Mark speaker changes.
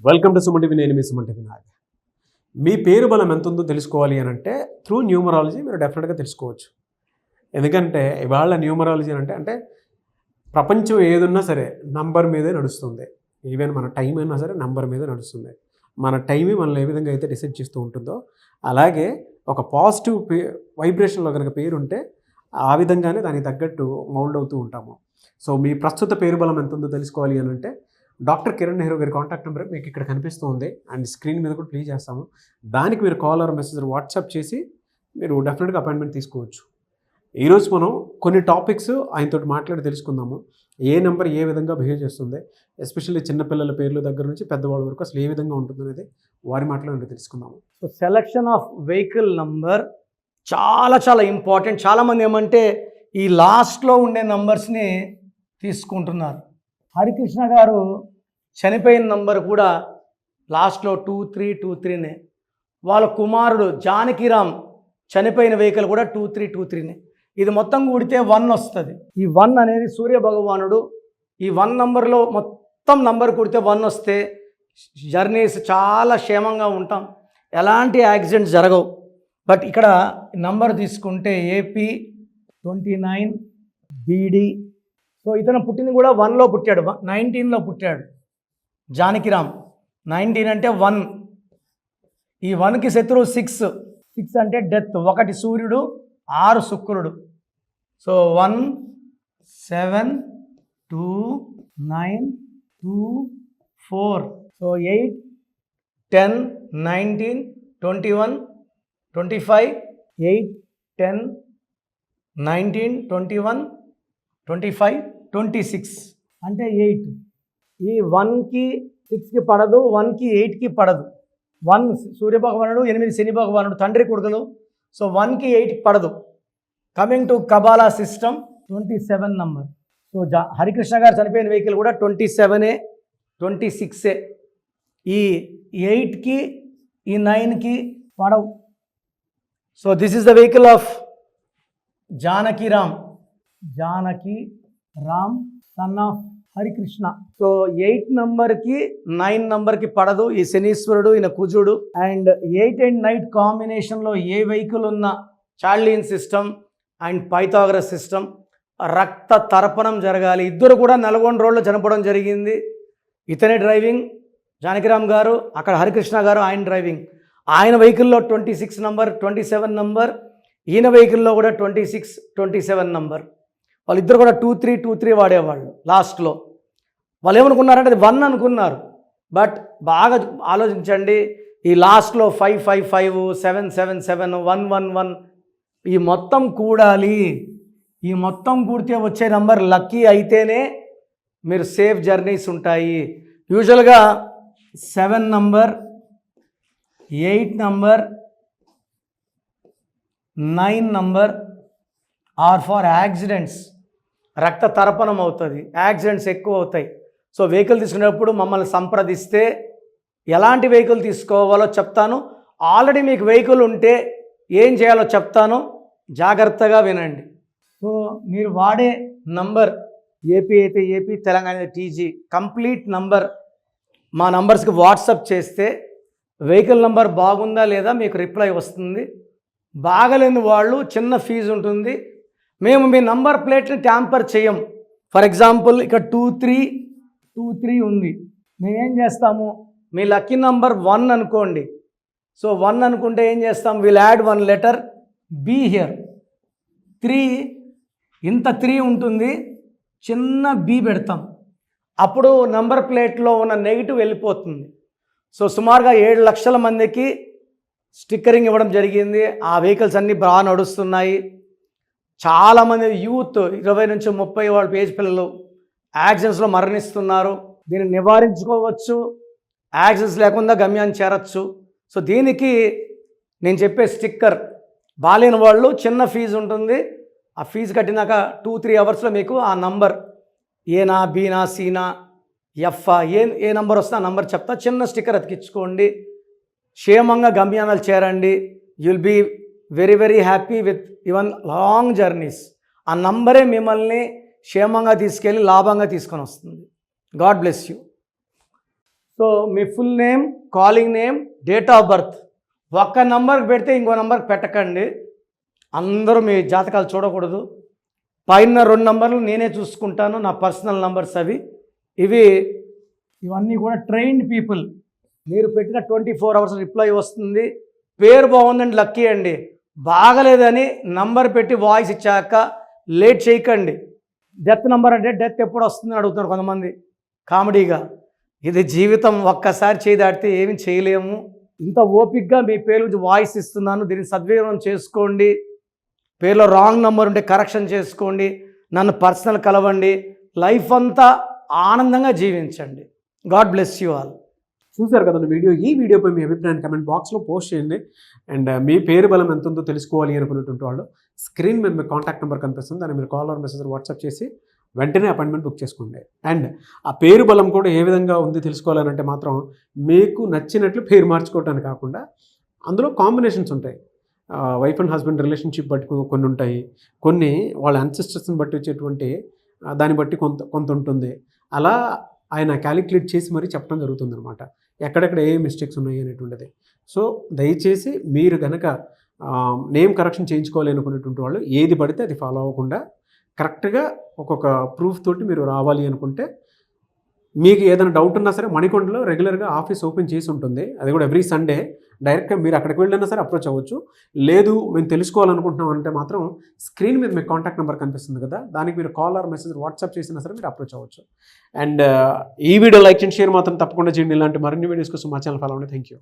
Speaker 1: Welcome to Suman TV. నేను మీ Suman TV Nag. మీ పేరు బలం ఎంత ఉందో తెలుసుకోవాలి అని అంటే త్రూ న్యూమరాలజీ మీరు డెఫినెట్గా తెలుసుకోవచ్చు. ఎందుకంటే ఇవాళ న్యూమరాలజీ అంటే ప్రపంచం ఏదున్నా సరే నంబర్ మీదే నడుస్తుంది. ఈవెన్ మన టైం అయినా సరే నంబర్ మీదే నడుస్తుంది. మన టైమే మనల్ని ఏ విధంగా అయితే డిసైడ్ చేస్తూ ఉంటుందో అలాగే ఒక పాజిటివ్ వైబ్రేషన్లో కనుక పేరు ఉంటే ఆ విధంగానే దానికి తగ్గట్టు మౌల్డ్ అవుతూ ఉంటాము. సో మీ ప్రస్తుత పేరు బలం ఎంత ఉందో తెలుసుకోవాలి అని అంటే డాక్టర్ కిరణ్ నెహ్రూ గారి కాంటాక్ట్ నెంబర్ మీకు ఇక్కడ కనిపిస్తూ ఉంది అండ్ స్క్రీన్ మీద కూడా ప్లే చేస్తాము. దానికి మీరు కాల్ ఆర్ మెసేజ్ వాట్సాప్ చేసి మీరు డెఫినెట్గా అపాయింట్మెంట్ తీసుకోవచ్చు. ఈరోజు మనం కొన్ని టాపిక్స్ ఆయనతో మాట్లాడి తెలుసుకుందాము. ఏ నెంబర్ ఏ విధంగా బిహేవ్ చేస్తుంది, ఎస్పెషల్లీ చిన్నపిల్లల పేర్ల దగ్గర నుంచి పెద్దవాళ్ళ వరకు అసలు ఏ విధంగా ఉంటుంది అనేది వారి మాటలో తెలుసుకుందాము.
Speaker 2: So selection of vehicle number చాలా ఇంపార్టెంట్. చాలామంది ఏమంటే ఈ లాస్ట్లో ఉండే నంబర్స్ని తీసుకుంటున్నారు. హరికృష్ణ గారు చనిపోయిన నంబర్ కూడా లాస్ట్లో 2323నే. వాళ్ళ కుమారుడు జానకిరామ్ చనిపోయిన వెహికల్ కూడా 2323నే. ఇది మొత్తం కూడితే 1 వస్తుంది. ఈ 1 అనేది సూర్య భగవానుడు. ఈ 1 నంబర్లో మొత్తం నంబర్ కూడితే 1 వస్తే జర్నీస్ చాలా క్షేమంగా ఉంటాం, ఎలాంటి యాక్సిడెంట్స్ జరగవు. బట్ ఇక్కడ నంబర్ తీసుకుంటే AP 29 BD. సో ఇతను పుట్టింది కూడా 1లో పుట్టాడు, 19లో పుట్టాడు జానకిరామ్. 19 అంటే 1. ఈ 1కి శత్రువు 6 అంటే డెత్. 1 సూర్యుడు, 6 శుక్రుడు. సో 1 7 2 9 2 4. సో 8 10 19 21 25 8 10 19 21 25 26 అంటే 8. ఈ 1కి 6కి పడదు, 1కి 8కి పడదు. 1 సూర్యభగవానుడు, 8 శని భగవానుడు, తండ్రి కొడుకులు. సో 1కి 8కి పడదు. Coming to Kabbalah system 27 number. So Harikrishna గారు చనిపోయిన వెహికల్ కూడా 27ఏ 26ఏ. ఈ 8కి ఈ 9కి పడవు. So this is the vehicle of Janakiram son of Harikrishna. So 8 నంబర్కి 9 నంబర్కి పడదు. ఈ శనీశ్వరుడు, ఈయన కుజుడు. అండ్ 8 అండ్ 9 కాంబినేషన్లో ఏ వెహికల్ ఉన్న చార్లియన్ సిస్టమ్ అండ్ పైథాగరస్ సిస్టమ్ రక్త తర్పణం జరగాలి. ఇద్దరు కూడా నల్గొండ రోడ్లో చనిపోవడం జరిగింది. ఇతనే డ్రైవింగ్ జానకిరామ్ గారు, అక్కడ హరికృష్ణ గారు ఆయన డ్రైవింగ్. ఆయన వెహికల్లో 26 నంబర్ 27 నంబర్, ఈయన వెహికల్లో కూడా 26 27 నంబర్. వాళ్ళిద్దరు కూడా 2323 వాడేవాళ్ళు. లాస్ట్లో వాళ్ళు ఏమనుకున్నారంటే అది 1 అనుకున్నారు. బట్ బాగా ఆలోచించండి, ఈ లాస్ట్లో 555 777 111 ఈ మొత్తం కూడాలి. ఈ మొత్తం కూడితే వచ్చే నంబర్ లక్కీ అయితేనే మీరు సేఫ్ జర్నీస్ ఉంటాయి. యూజువల్గా 7 number 8 number 9 number are for accidents. రక్త తర్పణం అవుతుంది, యాక్సిడెంట్స్ ఎక్కువ అవుతాయి. సో వెహికల్ తీసుకునేటప్పుడు మమ్మల్ని సంప్రదిస్తే ఎలాంటి వెహికల్ తీసుకోవాలో చెప్తాను. ఆల్రెడీ మీకు వెహికల్ ఉంటే ఏం చేయాలో చెప్తాను, జాగ్రత్తగా వినండి. సో మీరు వాడే నంబర్ ఏపీ అయితే ఏపీ, తెలంగాణ అయితే TG కంప్లీట్ నంబర్ మా నంబర్స్కి వాట్సాప్ చేస్తే వెహికల్ నంబర్ బాగుందా లేదా మీకు రిప్లై వస్తుంది. బాగలేని వాళ్ళు చిన్న ఫీజు ఉంటుంది. మేము మీ నంబర్ ప్లేట్ని ట్యాంపర్ చేయం. ఫర్ ఎగ్జాంపుల్ ఇక్కడ 2323 ఉంది. మేమేం చేస్తాము, మీ లక్కీ నంబర్ 1 అనుకోండి. సో 1 అనుకుంటే ఏం చేస్తాం, will add 1 letter B here. 3 ఇంత 3 ఉంటుంది, చిన్న B పెడతాం. అప్పుడు నంబర్ ప్లేట్లో ఉన్న నెగిటివ్ వెళ్ళిపోతుంది. సో సుమారుగా 7 లక్షల మందికి స్టిక్కరింగ్ ఇవ్వడం జరిగింది. ఆ వెహికల్స్ అన్నీ బాగా నడుస్తున్నాయి. చాలామంది యూత్ 20 నుంచి 30 వాళ్ళ ఏజ్ పిల్లలు యాక్సిడెంట్స్లో మరణిస్తున్నారు. దీన్ని నివారించుకోవచ్చు, యాక్సిడెంట్స్ లేకుండా గమ్యాన్ని చేరచ్చు. సో దీనికి నేను చెప్పే స్టిక్కర్ బాలేని వాళ్ళు చిన్న ఫీజు ఉంటుంది. ఆ ఫీజు కట్టినాక 2-3 అవర్స్లో మీకు ఆ నంబర్ ఏనా బీనా సీనా ఎఫ్ఆ ఏ నంబర్ వస్తే ఆ నంబర్ చెప్తా. చిన్న స్టిక్కర్ అతికించుకోండి, క్షేమంగా గమ్యానాలు చేరండి. You'll be very happy with even long journeys. ఆ నంబరే మిమ్మల్ని క్షేమంగా తీసుకెళ్ళి లాభంగా తీసుకొని వస్తుంది. God bless you. సో మీ full name, calling name, date of birth ఒక్క నంబర్కి పెడితే ఇంకో నంబర్కి పెట్టకండి. అందరూ మీ జాతకాలు చూడకూడదు. పైన 2 నంబర్లు నేనే చూసుకుంటాను, నా పర్సనల్ నంబర్స్ అవి. ఇవన్నీ కూడా ట్రైన్డ్ పీపుల్. మీరు పెట్టిన 24 అవర్స్ రిప్లై వస్తుంది. పేరు బాగుందండి, లక్కీ అండి. బాగలేదని నంబర్ పెట్టి వాయిస్ ఇచ్చాక లేట్ చేయకండి. డెత్ నంబర్ అంటే డెత్ ఎప్పుడు వస్తుందని అడుగుతున్నారు కొంతమంది కామెడీగా. ఇది జీవితం, ఒక్కసారి చేయి దాటితే ఏమి చేయలేము. ఇంత ఓపిక్గా మీ పేరు గురించి వాయిస్ ఇస్తున్నాను, దీన్ని సద్వినియోగం చేసుకోండి. పేరులో రాంగ్ నంబర్ ఉంటే కరెక్షన్ చేసుకోండి. నన్ను పర్సనల్ కలవండి. లైఫ్ అంతా ఆనందంగా జీవించండి. God bless you all.
Speaker 1: చూసారు కదండి వీడియో. ఈ వీడియోపై మీ అభిప్రాయాన్ని కమెంట్ బాక్స్లో పోస్ట్ చేయండి. అండ్ మీ పేరు బలం ఎంత ఉందో తెలుసుకోవాలి అనుకునేటువంటి వాళ్ళు స్క్రీన్ మీద మీ కాంటాక్ట్ నెంబర్ కనిపిస్తుంది, దాన్ని మీరు కాల్ ఆర్ మెసేజ్ వాట్సాప్ చేసి వెంటనే అపాయింట్మెంట్ బుక్ చేసుకోండి. అండ్ ఆ పేరు బలం కూడా ఏ విధంగా ఉంది తెలుసుకోవాలంటే మాత్రం మీకు నచ్చినట్లు పేరు మార్చుకోవటానికి కాకుండా అందులో కాంబినేషన్స్ ఉంటాయి. వైఫ్ అండ్ హస్బెండ్ రిలేషన్షిప్ బట్టి కొన్ని ఉంటాయి, కొన్ని వాళ్ళ అన్సిస్టర్స్ని బట్టి వచ్చేటువంటి దాన్ని బట్టి కొంత ఉంటుంది. అలా ఆయన క్యాలిక్యులేట్ చేసి మరీ చెప్పడం జరుగుతుంది అనమాట, ఎక్కడెక్కడ ఏ మిస్టేక్స్ ఉన్నాయి అనేటువంటిది. సో దయచేసి మీరు కనుక నేమ్ కరెక్షన్ చేయించుకోవాలి అనుకునేటువంటి వాళ్ళు ఏది పడితే అది ఫాలో అవ్వకుండా కరెక్ట్గా ఒక్కొక్క ప్రూఫ్ తోటి మీరు రావాలి అనుకుంటే, మీకు ఏదైనా డౌట్ ఉన్నా సరే మణికొండలో రెగ్యులర్గా ఆఫీస్ ఓపెన్ చేసి ఉంటుంది. అది కూడా ఎవ్రీ సండే. డైరెక్ట్గా మీరు అక్కడికి వెళ్ళినా సరే అప్రోచ్ అవ్వచ్చు. లేదు మేము తెలుసుకోవాలనుకుంటున్నాం అంటే మాత్రం స్క్రీన్ మీద మీకు కాంటాక్ట్ నెంబర్ కనిపిస్తుంది కదా, దానికి మీరు కాల్ ఆర్ మెసేజ్ వాట్సాప్ చేసినా సరే మీరు అప్రోచ్ అవ్వచ్చు. అండ్ ఈ వీడియో లైక్ చేయండి, షేర్ మాత్రం తప్పకుండా చేయండి. ఇలాంటి మరిన్ని వీడియోస్ కోసం మా ఛానల్ ఫాలో అవ్వండి. Thank you.